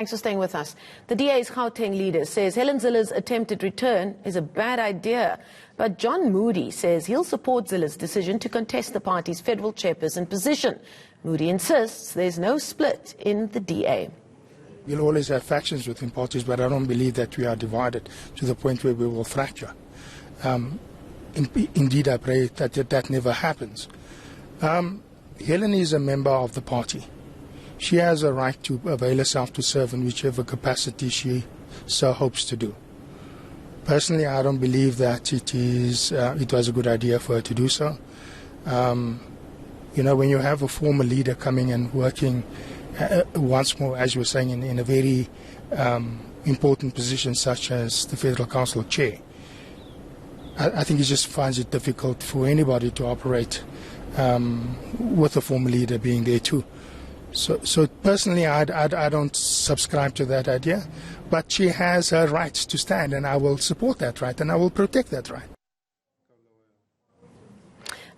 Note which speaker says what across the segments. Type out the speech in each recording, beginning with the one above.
Speaker 1: Thanks for staying with us. The DA's Gauteng leader says Helen Zilla's attempted return is a bad idea. But John Moodey says he'll support Zilla's decision to contest the party's federal chairperson position. Moodey insists there's no split in the DA.
Speaker 2: We'll always have factions within parties, but I don't believe that we are divided to the point where we will fracture. Indeed, I pray that never happens. Helen is a member of the party. She has a right to avail herself to serve in whichever capacity she so hopes to do. Personally, I don't believe that it was a good idea for her to do so. You know, when you have a former leader coming and working once more, as you were saying, in a very important position such as the Federal Council Chair, I think he just finds it difficult for anybody to operate with a former leader being there too. So personally, I don't subscribe to that idea, but she has her rights to stand, and I will support that right, and I will protect that right.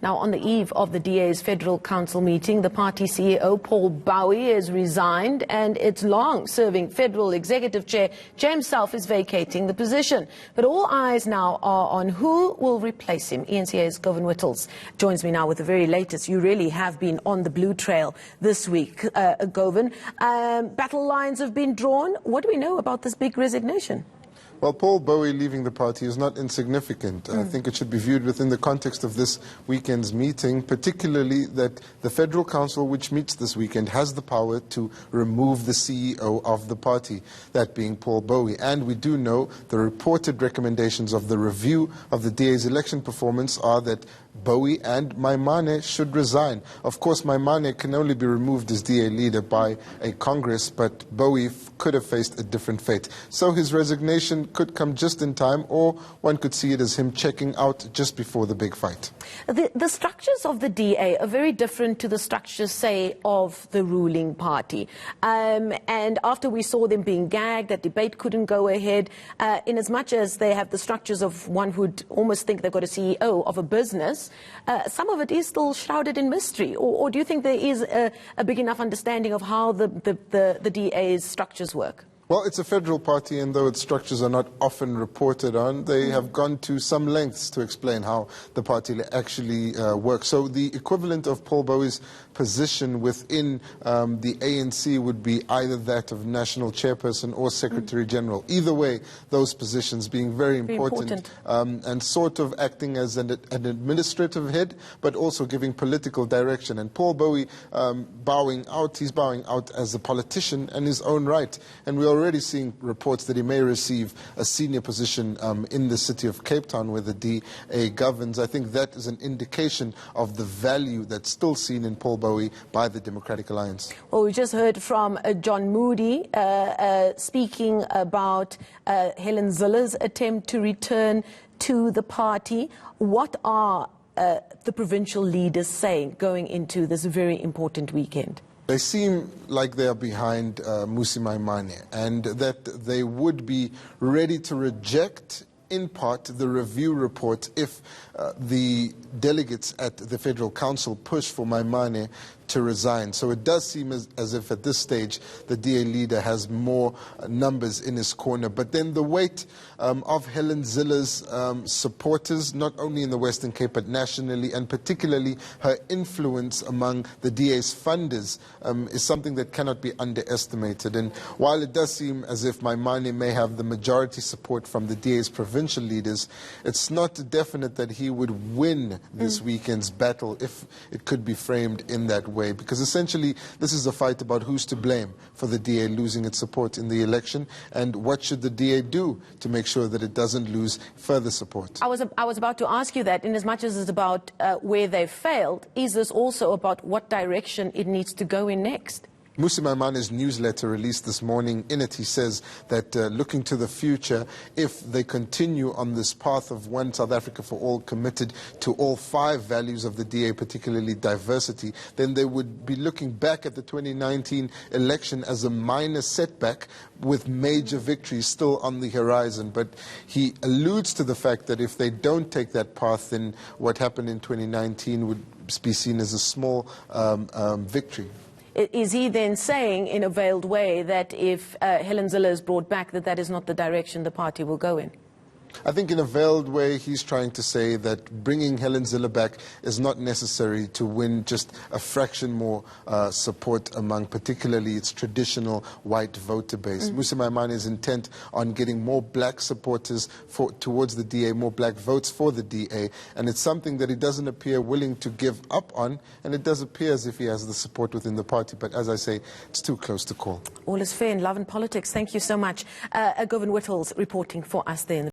Speaker 1: Now, on the eve of the DA's Federal Council meeting, the party CEO, Paul Bowie, has resigned, and its long-serving Federal Executive Chair, James Self, is vacating the position. But all eyes now are on who will replace him. ENCA's Govan Whittles joins me now with the very latest. You really have been on the blue trail this week, Govan. Battle lines have been drawn. What do we know about this big resignation?
Speaker 3: Well, Paul Bowie leaving the party is not insignificant. I think it should be viewed within the context of this weekend's meeting, particularly that the Federal Council, which meets this weekend, has the power to remove the CEO of the party, that being Paul Bowie. And we do know the reported recommendations of the review of the DA's election performance are that Bowie and Maimane should resign. Of course, Maimane can only be removed as DA leader by a Congress, but Bowie could have faced a different fate. So his resignation could come just in time, or one could see it as him checking out just before the big fight.
Speaker 1: The structures of the DA are very different to the structures, say, of the ruling party. And after we saw them being gagged, that debate couldn't go ahead, in as much as they have the structures of one who'd almost think they've got a CEO of a business, some of it is still shrouded in mystery. Or do you think there is a big enough understanding of how the DA's structures work?
Speaker 3: Well, it's a federal party, and though its structures are not often reported on, they have gone to some lengths to explain how the party actually works. So the equivalent of Paul Bowie's position within the ANC would be either that of National Chairperson or Secretary General. Either way, those positions being very important. And sort of acting as an administrative head, but also giving political direction. And Paul Bowie he's bowing out as a politician in his own right. And we're already seeing reports that he may receive a senior position in the city of Cape Town, where the DA governs. I think that is an indication of the value that's still seen in Paul Bowie by the Democratic Alliance. Well,
Speaker 1: we just heard from John Moodey speaking about Helen Zilla's attempt to return to the party. What are the provincial leaders saying going into this very important weekend?
Speaker 3: They seem like they are behind Mmusi Maimane, and that they would be ready to reject, in part, the review report if the delegates at the Federal Council push for Maimane to resign. So it does seem as if at this stage the DA leader has more numbers in his corner. But then the weight of Helen Zilla's supporters, not only in the Western Cape but nationally, and particularly her influence among the DA's funders, is something that cannot be underestimated. And while it does seem as if Maimane may have the majority support from the DA's provincial leaders, it's not definite that he would win this weekend's battle, if it could be framed in that way. Because essentially this is a fight about who's to blame for the DA losing its support in the election, and what should the DA do to make sure that it doesn't lose further support.
Speaker 1: I was about to ask you that, in as much as it's about where they failed, is this also about what direction it needs to go in next?
Speaker 3: Mmusi Maimane's newsletter released this morning, in it he says that looking to the future, if they continue on this path of One South Africa for All, committed to all 5 values of the DA, particularly diversity, then they would be looking back at the 2019 election as a minor setback, with major victories still on the horizon. But he alludes to the fact that if they don't take that path, then what happened in 2019 would be seen as a small victory.
Speaker 1: Is he then saying in a veiled way that if Helen Zille is brought back, that is not the direction the party will go in?
Speaker 3: I think in a veiled way he's trying to say that bringing Helen Zille back is not necessary to win just a fraction more support among particularly its traditional white voter base. Mmusi Maimane is intent on getting more black supporters towards the DA, more black votes for the DA, and it's something that he doesn't appear willing to give up on, and it does appear as if he has the support within the party, but as I say, it's too close to call.
Speaker 1: All is fair in love and politics. Thank you so much. Govan Whittles reporting for us there in the